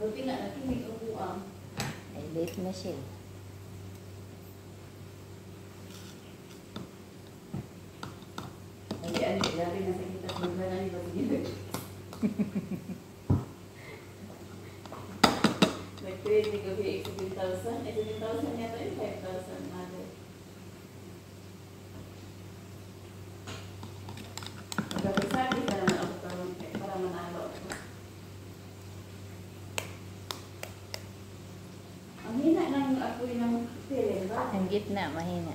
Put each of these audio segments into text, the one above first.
Buti nga, nakinig ako ang. Ay, late na siya. Ay, ano, grabe na sa kita. Buga na nila siya. Nag-trade ni gabi 7,000. 7,000 yata yung 5,000 natin. Magkapisabi ka naman ako para manalo ako. Ang hina ng apoy ng feeling ba? Ang gitna, mahina.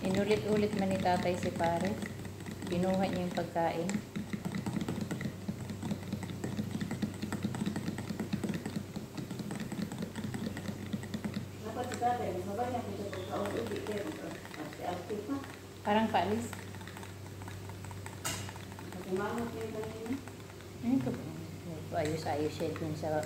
Inulit-ulit man ni tatay si Pares. Binuha niya yung pagkain. Dapat si tatay, mabanyak ito pagkaon-ulit kayo. Si Alti pa. Parang paalis. Magumamot kayo kanina. Ito po. Ayos-ayos siya dun sa...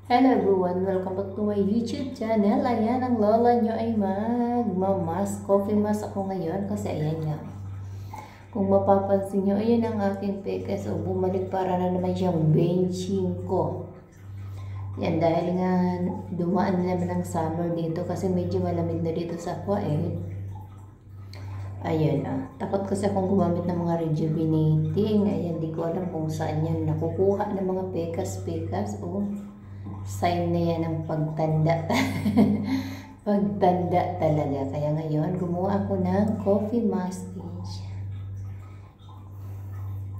Hello everyone! Welcome back to my YouTube channel. Ayan, ang lola nyo ay magmamas. Coffee mask ako ngayon kasi ayan nga. Kung mapapansin nyo, ayan ang aking peke. So, bumalik para na naman siyang benching ko. Yan, dahil nga dumaan naman ng summer dito kasi medyo malamig na dito sa Kuwait. Ayan, takot kasi akong gumamit ng mga rejuvenating. Ayan, di ko alam kung saan yan nakukuha ng mga pekas-pekas. Oh, sign na yan ng pagtanda. Pagtanda talaga. Kaya ngayon, gumawa ako ng coffee mustache.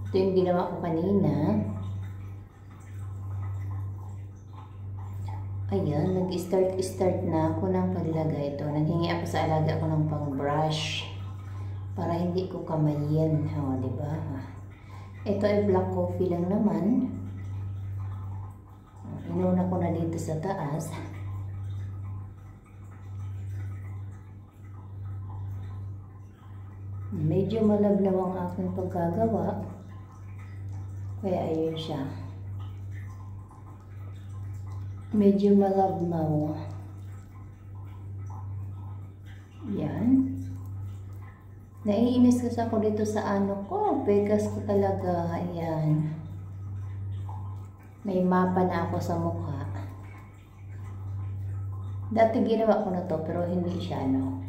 Ito yung ginawa ko kanina. Ayan, nag-start na ako ng paglagay ito. Naghingi ako sa alaga ko ng pang-brush. Para hindi ko kamayin. O, diba? Ito ay black coffee lang naman. Inuna ko na dito sa taas. Medyo malabnaw ang aking pagkagawa. Kaya ayun siya. Medyo malabnaw. Yan. Naiinis kasi ako dito sa ano ko. Pegas ko talaga. Ayan. May mapa na ako sa mukha. Dati ginawa ko na to pero hindi siya no.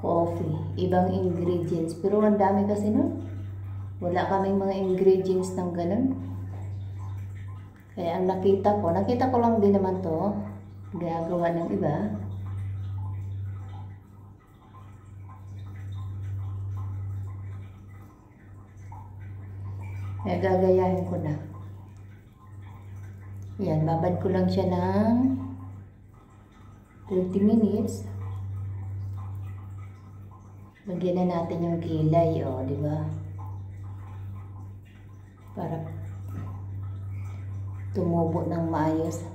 Coffee. Ibang ingredients. Pero ang dami kasi nun. Wala kaming mga ingredients ng ganun. Kaya ang nakita ko lang din naman to. Gagawa ng iba. Kaya gagayahin ko na. Yan, babad ko lang siya ng 30 minutes. Lagyan na natin yung kilay, o, di ba? Para tumubo ng maayos.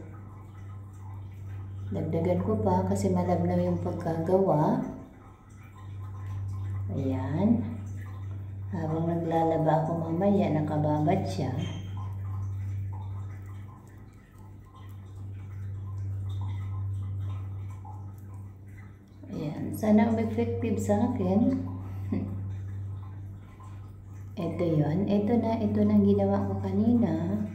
Dagdagan ko pa kasi malabnaw yung pagkagawa. Ayan. Habang naglalaba ako mamaya, nakababad siya. Ayan. Sana effective sa akin. Ito yun. Ito na ginawa ko kanina.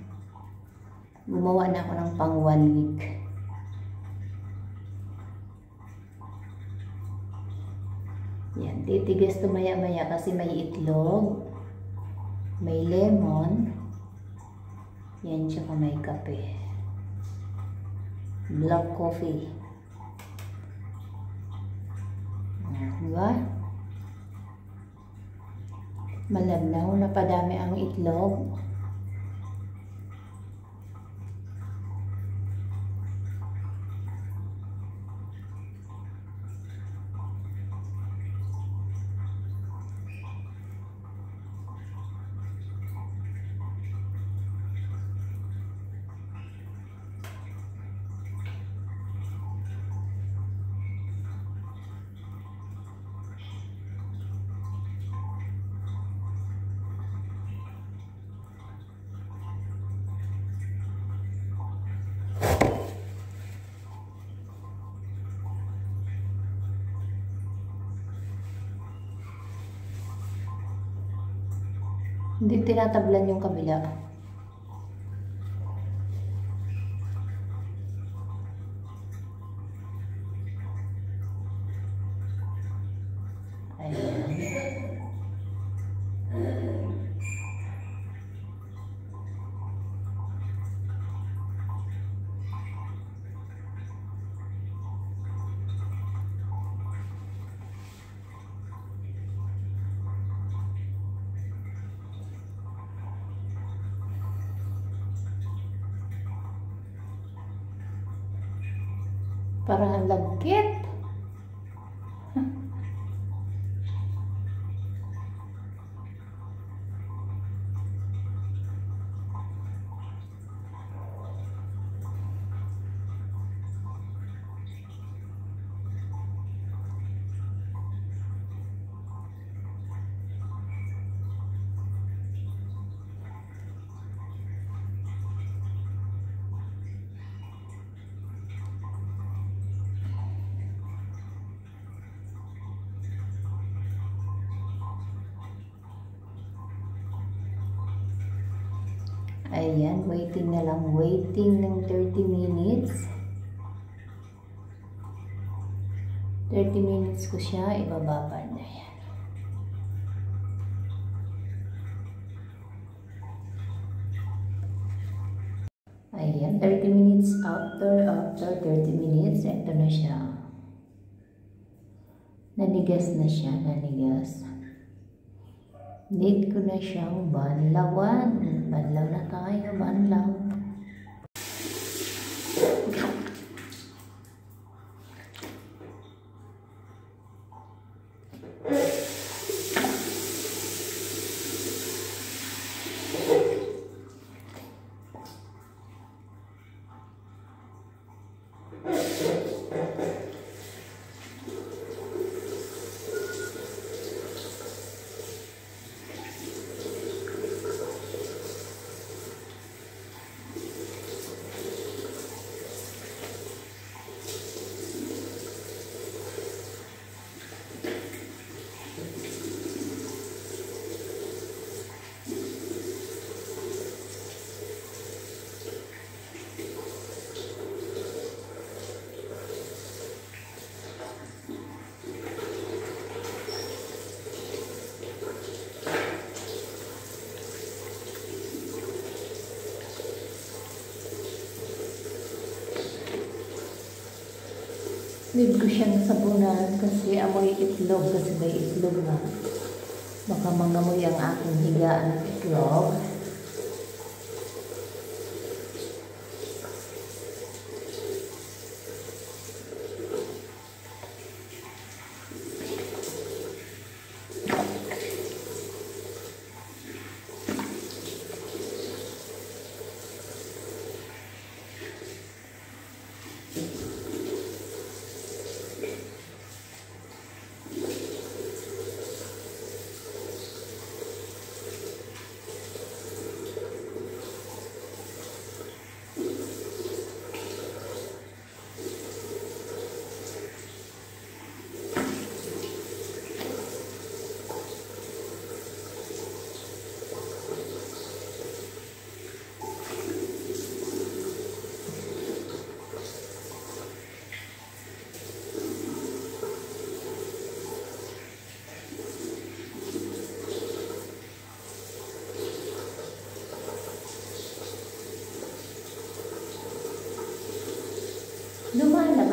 Gumawa na ako ng pang 1 week. Yan, titigas to maya-maya kasi may itlog, may lemon, Yan, tsaka may kape. Black coffee. Diba? Malabnaw, napadami ang itlog. Hindi tinatablan yung kabila. Ayan. Parang ang lagkit. Ayan, waiting na lang. Waiting ng 30 minutes. 30 minutes ko siya, ibababa na yan. Ayan, 30 minutes after 30 minutes, ito na siya. Nanigas na siya, nanigas. Need ko na siyang banlawan. Banlaw na tayo, banlaw. Need ko siyang sabunan kasi amoy itlog, kasi may itlog na. Baka mangamoy ang aking higaan ng itlog.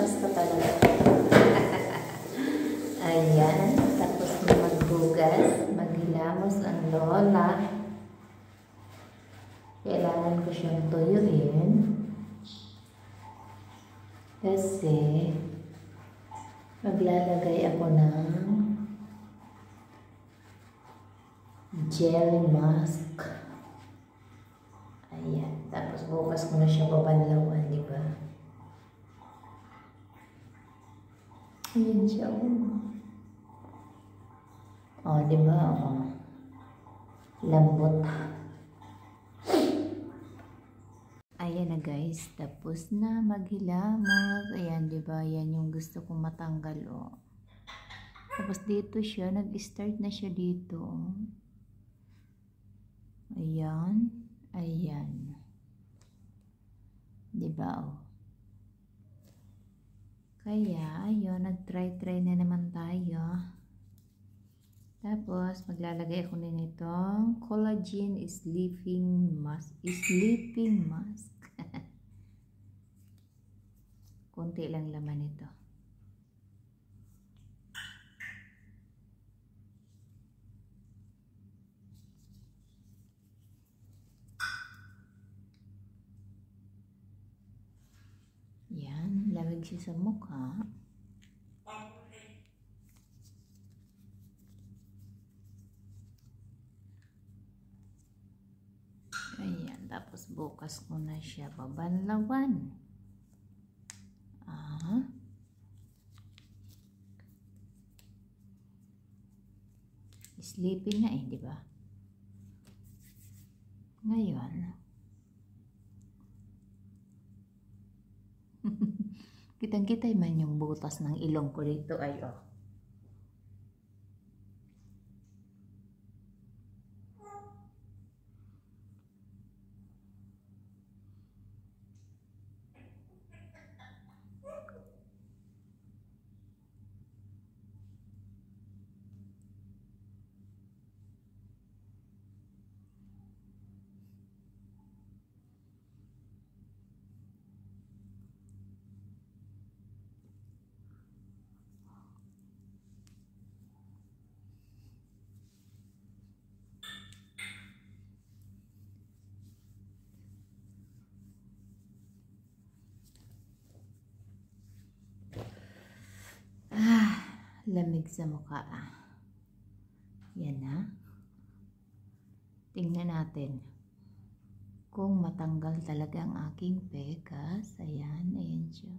Basta talaga. Ayan. Tapos na maghugas. Maghilamos ang lola. Kailangan ko siyang tuyuin. Kasi maglalagay ako ng gel mask. Ayan. Tapos bukas ko na siya babanlawan, di ba? Ayan siya, oh. Oh, di ba? Oh. Lambot. Ayan na guys. Tapos na maghilamos. Ayan, di ba? Yan yung gusto kong matanggal, oh. Tapos dito siya. Nag-start na siya dito, oh. Ayan. Ayan. Diba, oh. Kaya, ayun, nag-try na naman tayo. Tapos, maglalagay ako nitong collagen sleeping mask. Sleeping mask. Konti lang laman ito. Yan, lamig siya sa mukha. Ayan, tapos bukas ko na siya babanlawan. Sleeping na di ba? Ngayon, kitang-kita man yung butas ng ilong ko dito ay oh. Lamig sa mukha. Yan na. Tingnan natin kung matanggal talaga ang aking pekas. Ayan, ayan siya.